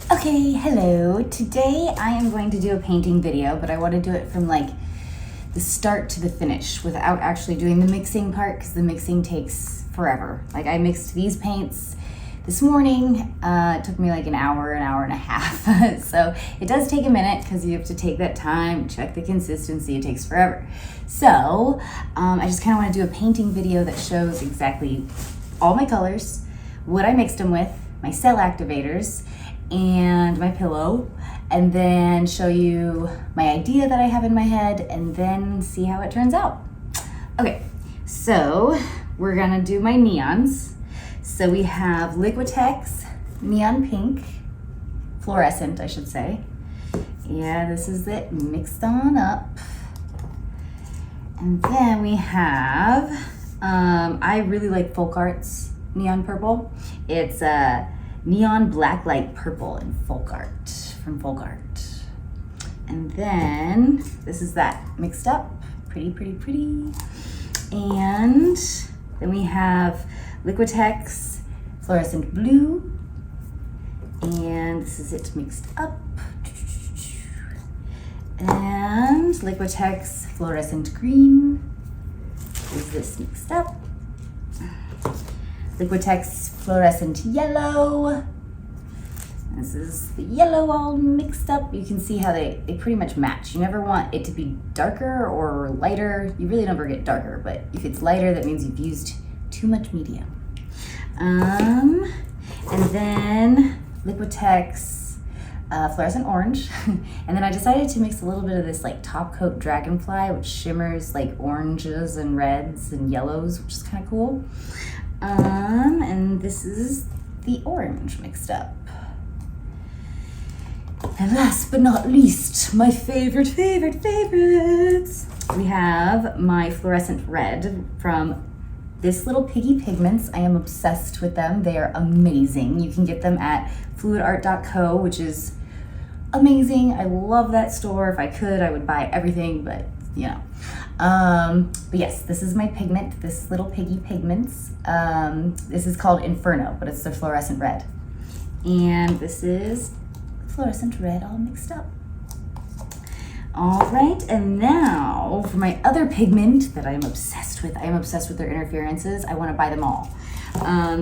Okay, hello. Today I am going to do a painting video, but I want to do it from like the start to the finish without actually doing the mixing part because the mixing takes forever. Like I mixed these paints this morning. It took me like an hour and a half. So it does take a minute because you have to take that time, check the consistency. It takes forever. So I just kind of want to do a painting video that shows exactly all my colors, what I mixed them with, my cell activators, and my pillow, and then show you my idea that I have in my head and then see how it turns out. Okay, so we're gonna do my neons. So we have Liquitex Neon Pink, fluorescent I should say. Yeah, this is it mixed on up. And then we have, I really like Folk Art's Neon Purple. It's Neon Blacklight Purple in Folk Art, from Folk Art. And then this is that mixed up, pretty. And then we have Liquitex Fluorescent Blue, and this is it mixed up. And Liquitex Fluorescent Green, is this mixed up. Liquitex Fluorescent Yellow. This is the yellow all mixed up. You can see how they pretty much match. You never want it to be darker or lighter. You really never get darker, but if it's lighter, that means you've used too much medium. And then Liquitex Fluorescent Orange. And then I decided to mix a little bit of this like Top Coat Dragonfly, which shimmers like oranges and reds and yellows, which is kind of cool. And this is the orange mixed up. And last but not least, my favorites. We have my fluorescent red from this little Piggy Pigments. I am obsessed with them. They are amazing. You can get them at fluidart.co, which is amazing. I love that store. If I could, I would buy everything, but you know. But yes, this is my pigment, this little Piggy Pigments. This is called Inferno, but it's the fluorescent red. And this is fluorescent red all mixed up. All right, and now for my other pigment that I'm obsessed with. I am obsessed with their interferences. I want to buy them all.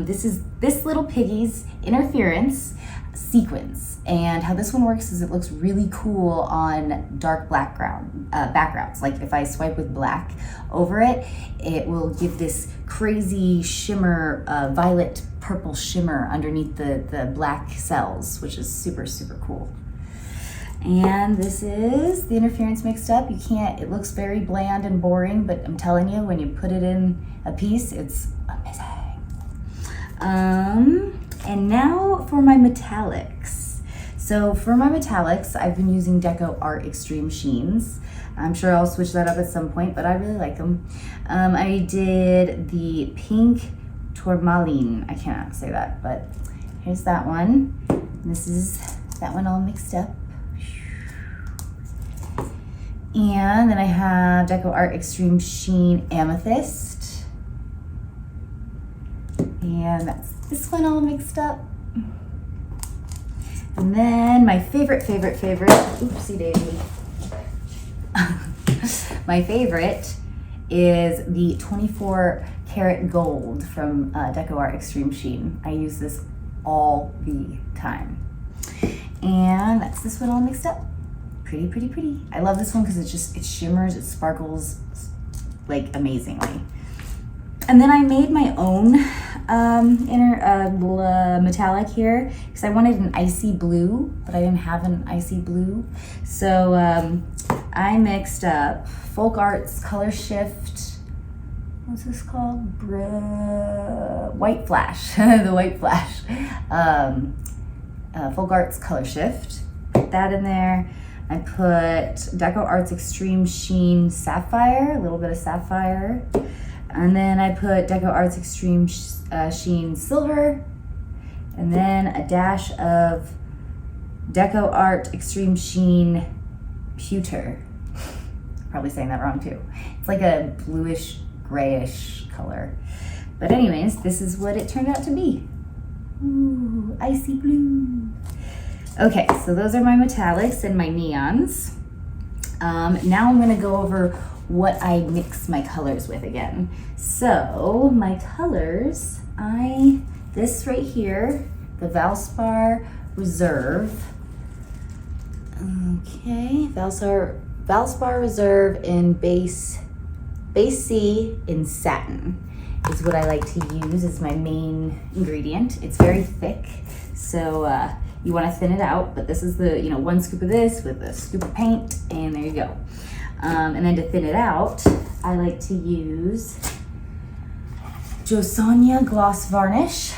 This is this little Piggy's Interference Sequins. And how this one works is it looks really cool on dark backgrounds. Like if I swipe with black over it, it will give this crazy shimmer, violet purple shimmer underneath the black cells, which is super cool. And this is the interference mixed up. It looks very bland and boring, but I'm telling you, when you put it in a piece, it's amazing. And now for my metallics. So for my metallics, I've been using Deco Art Extreme Sheens. I'm sure I'll switch that up at some point, but I really like them. I did the pink tourmaline. I cannot say that, but here's that one. This is that one all mixed up. And then I have Deco Art Extreme Sheen Amethyst. And that's this one all mixed up. And then my favorite, oopsie daisy. My favorite is the 24 karat gold from Deco Art Extreme Sheen. I use this all the time. And that's this one all mixed up. Pretty. I love this one because it shimmers, it sparkles like amazingly. And then I made my own metallic here because I wanted an icy blue, but I didn't have an icy blue. So I mixed up Folk Art's Color Shift. What's this called? White Flash. The White Flash. Folk Art's Color Shift. Put that in there. I put Deco Art's Extreme Sheen Sapphire, a little bit of sapphire. And then I put Deco Art's Extreme Sheen Silver, and then a dash of Deco Art Extreme Sheen Pewter. Probably saying that wrong too. It's like a bluish, grayish color. But anyways, this is what it turned out to be. Ooh, icy blue. Okay, so those are my metallics and my neons. Now I'm gonna go over what I mix my colors with again. So my colors, this right here, the Valspar Reserve. Okay, Valspar Reserve in base C in Satin is what I like to use as my main ingredient. It's very thick, so you want to thin it out, but this is the, 1 scoop of this with a scoop of paint, and there you go. And then to thin it out, I like to use Jo Sonja Gloss Varnish.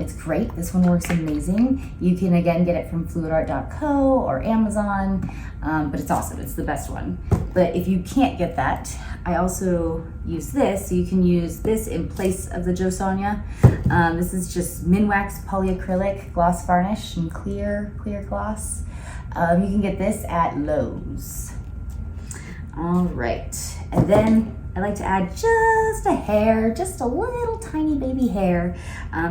It's great. This one works amazing. You can again get it from fluidart.co or Amazon, but it's awesome. It's the best one. But if you can't get that, I also use this. So you can use this in place of the Jo Sonja. This is just Minwax Polyacrylic Gloss Varnish and clear gloss. You can get this at Lowe's. All right, and then I like to add just a hair, just a little tiny baby hair.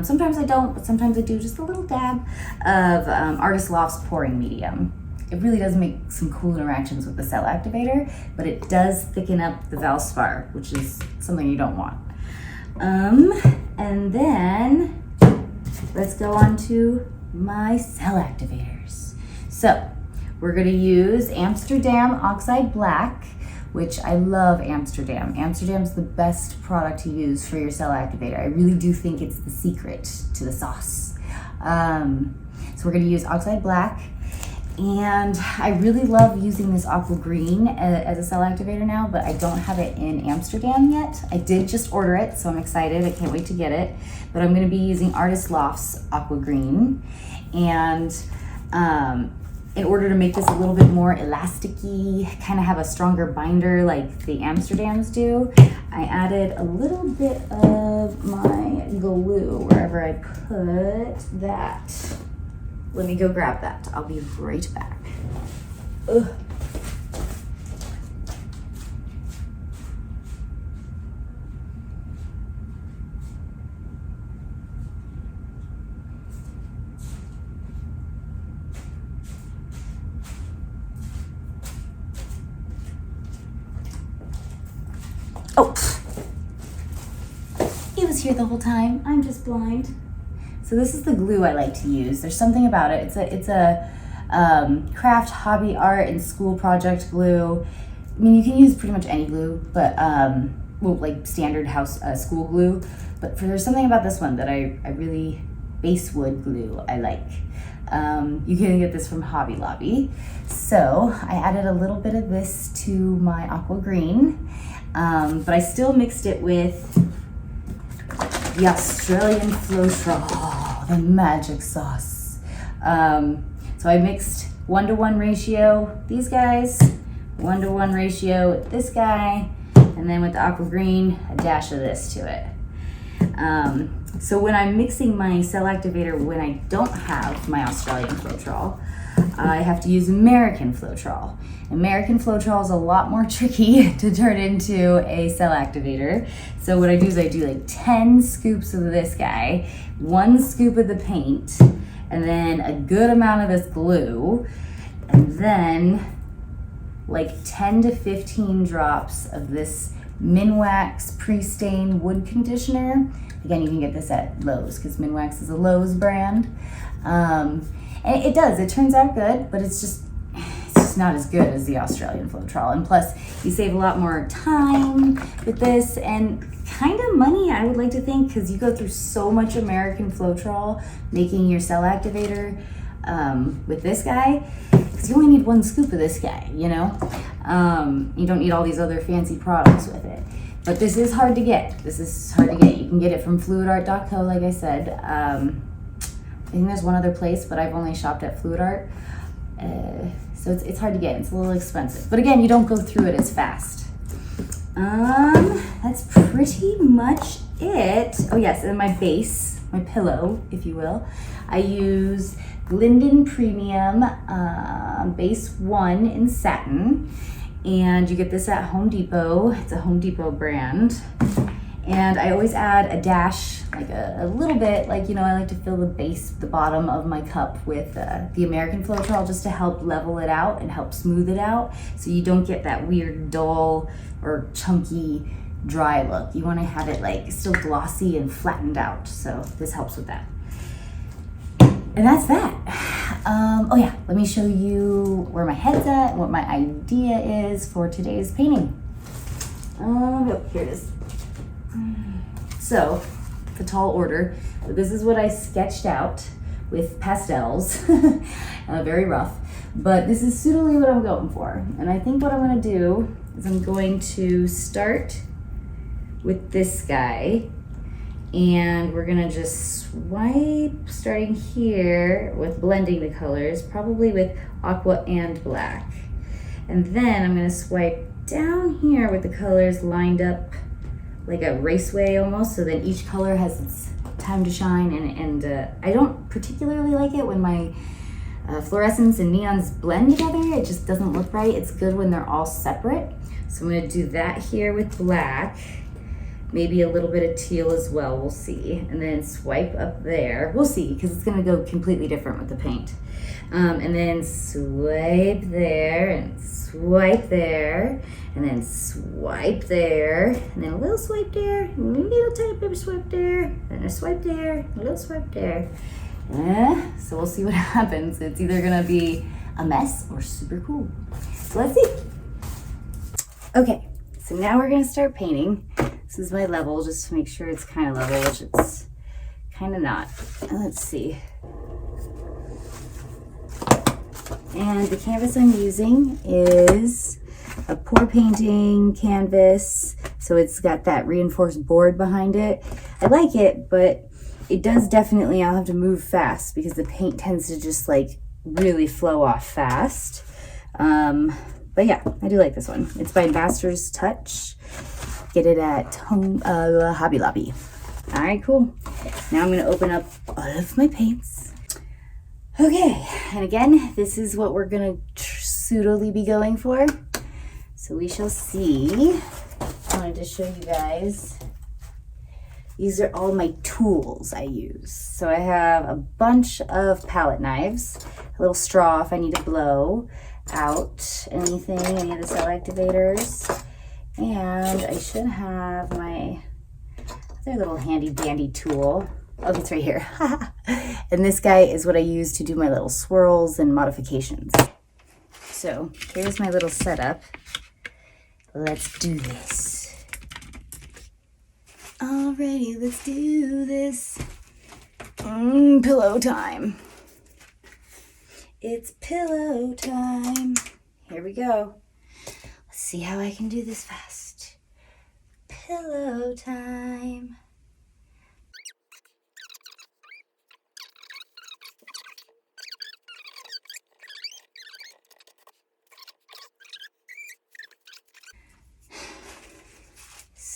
Sometimes I don't, but sometimes I do, just a little dab of Artist Loft's pouring medium. It really does make some cool interactions with the cell activator, but it does thicken up the valspar, which is something you don't want. And then let's go on to my cell activators. So we're gonna use Amsterdam Oxide Black, which I love Amsterdam. Amsterdam's the best product to use for your cell activator. I really do think it's the secret to the sauce. So we're gonna use Oxide Black, and I really love using this aqua green as a cell activator now, but I don't have it in Amsterdam yet. I did just order it, so I'm excited. I can't wait to get it. But I'm gonna be using Artist Loft's aqua green, and in order to make this a little bit more elasticy, kind of have a stronger binder like the Amsterdams do, I added a little bit of my glue wherever I put that. Let me go grab that. I'll be right back. Ugh. Oh, it was here the whole time. I'm just blind. So this is the glue I like to use. There's something about it. It's a craft, hobby, art, and school project glue. I mean, you can use pretty much any glue, but like standard house school glue. But there's something about this one that I really, basswood glue I like. You can get this from Hobby Lobby. So I added a little bit of this to my aqua green. But I still mixed it with the Australian Floetrol, the magic sauce. So I mixed 1-to-1 ratio these guys, 1-to-1 ratio with this guy, and then with the aqua green, a dash of this to it. So when I'm mixing my cell activator, when I don't have my Australian Floetrol, I have to use American Floetrol. American Floetrol is a lot more tricky to turn into a cell activator. So what I do is I do like 10 scoops of this guy, 1 scoop of the paint, and then a good amount of this glue, and then like 10 to 15 drops of this Minwax pre-stain wood conditioner. Again, you can get this at Lowe's because Minwax is a Lowe's brand. And it turns out good, but it's just not as good as the Australian Floetrol. And plus, you save a lot more time with this and kind of money, I would like to think, because you go through so much American Floetrol making your cell activator with this guy, because you only need 1 scoop of this guy, you know? You don't need all these other fancy products with it. But this is hard to get. You can get it from fluidart.co, like I said. I think there's one other place, but I've only shopped at Fluidart. So it's hard to get. It's a little expensive. But again, you don't go through it as fast. That's pretty much it. Oh yes, and my base, my pillow, if you will. I use Glidden Premium Base 1 in Satin. And you get this at Home Depot. It's a Home Depot brand. And I always add a dash, like a little bit, like, you know, I like to fill the base, the bottom of my cup with the American Floetrol just to help level it out and help smooth it out so you don't get that weird dull or chunky dry look. You want to have it like still glossy and flattened out, so this helps with that. And that's that. Oh yeah, let me show you where my head's at and what my idea is for today's painting. Oh, here it is. So, it's a tall order, but this is what I sketched out with pastels, very rough, but this is suitably what I'm going for. And I think what I'm gonna do is I'm going to start with this guy, and we're gonna just swipe, starting here with blending the colors, probably with aqua and black. And then I'm gonna swipe down here with the colors lined up like a raceway almost, so that each color has its time to shine, and I don't particularly like it when my fluorescents and neons blend together. It just doesn't look right. It's good when they're all separate. So I'm gonna do that here with black, maybe a little bit of teal as well, we'll see. And then swipe up there, we'll see, because it's gonna go completely different with the paint. And then swipe there, and swipe there, and then swipe there, and then a little swipe there, and a little tiny baby swipe there, and a swipe there, a little swipe there. So we'll see what happens. It's either gonna be a mess or super cool. So let's see. Okay, so now we're gonna start painting. This is my level, just to make sure it's kind of level, which it's kind of not. Let's see. And the canvas I'm using is a pour painting canvas, so it's got that reinforced board behind it. I like it, but it does definitely, I'll have to move fast because the paint tends to just like really flow off fast. But yeah, I do like this one. It's by Master's Touch. Get it at Hobby Lobby. All right, cool. Now I'm gonna open up all of my paints. Okay, and again, this is what we're gonna pseudily be going for. So we shall see. I wanted to show you guys. These are all my tools I use. So I have a bunch of palette knives, a little straw if I need to blow out anything, any of the cell activators. And I should have my other little handy dandy tool. Oh, it's right here. And this guy is what I use to do my little swirls and modifications. So here's my little setup. Let's do this. Alrighty, let's do this. Pillow time. It's pillow time. Here we go. Let's see how I can do this fast. Pillow time.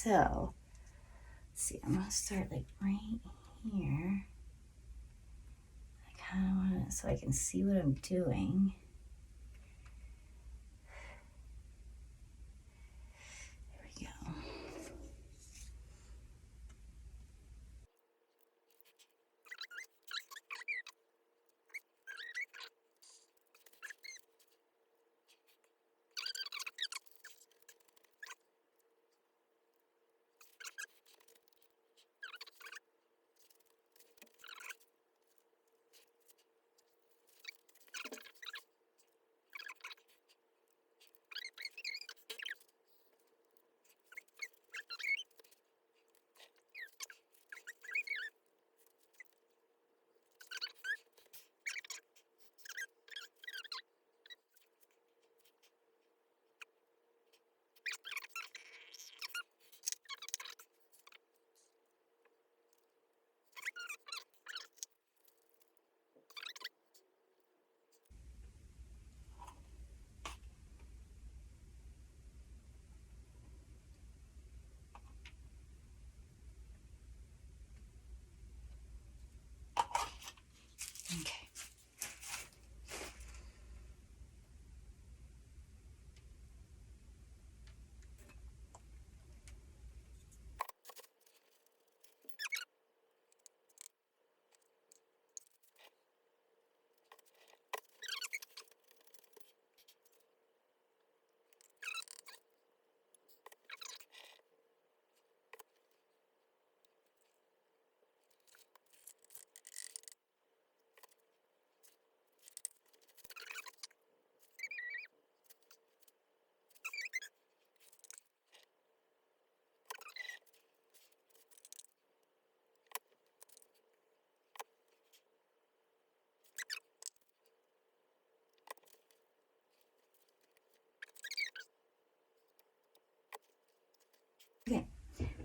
So, let's see, I'm gonna start like right here. I kind of want it so I can see what I'm doing. There we go. Okay.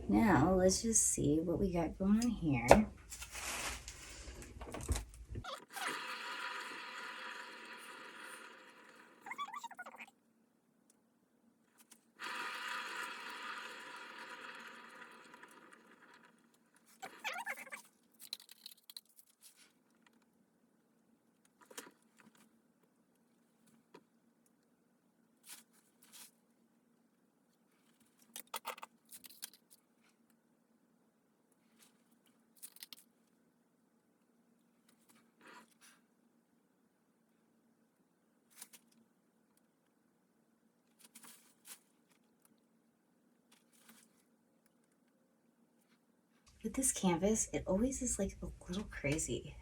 Now let's just see what we got going on here. With this canvas, it always is like a little crazy.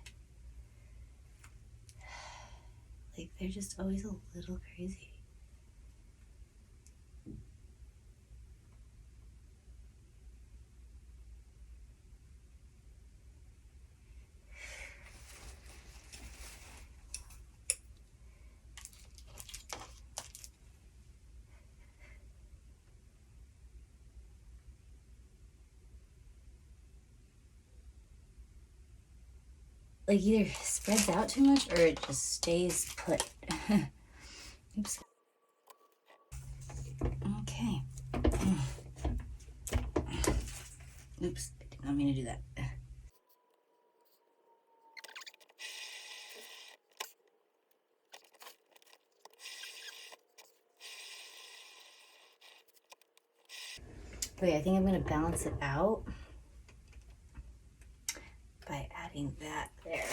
Like they're just always a little crazy. Like either spreads out too much or it just stays put. Oops. Okay. Oops, I did not mean to do that. Okay, I think I'm gonna balance it out by adding that there.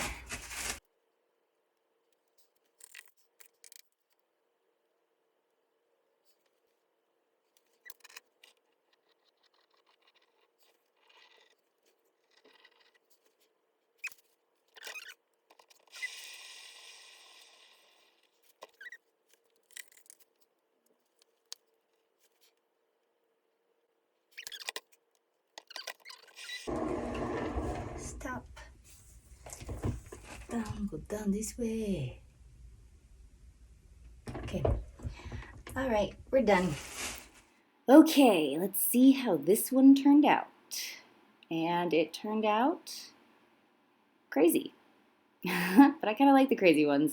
Stop. Down, go down this way. Okay. All right, we're done. Okay, let's see how this one turned out. And it turned out crazy. But I kind of like the crazy ones.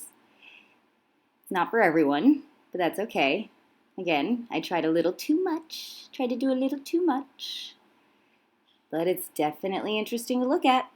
It's not for everyone, but that's okay. Again, I tried a little too much. Tried to do a little too much. But it's definitely interesting to look at.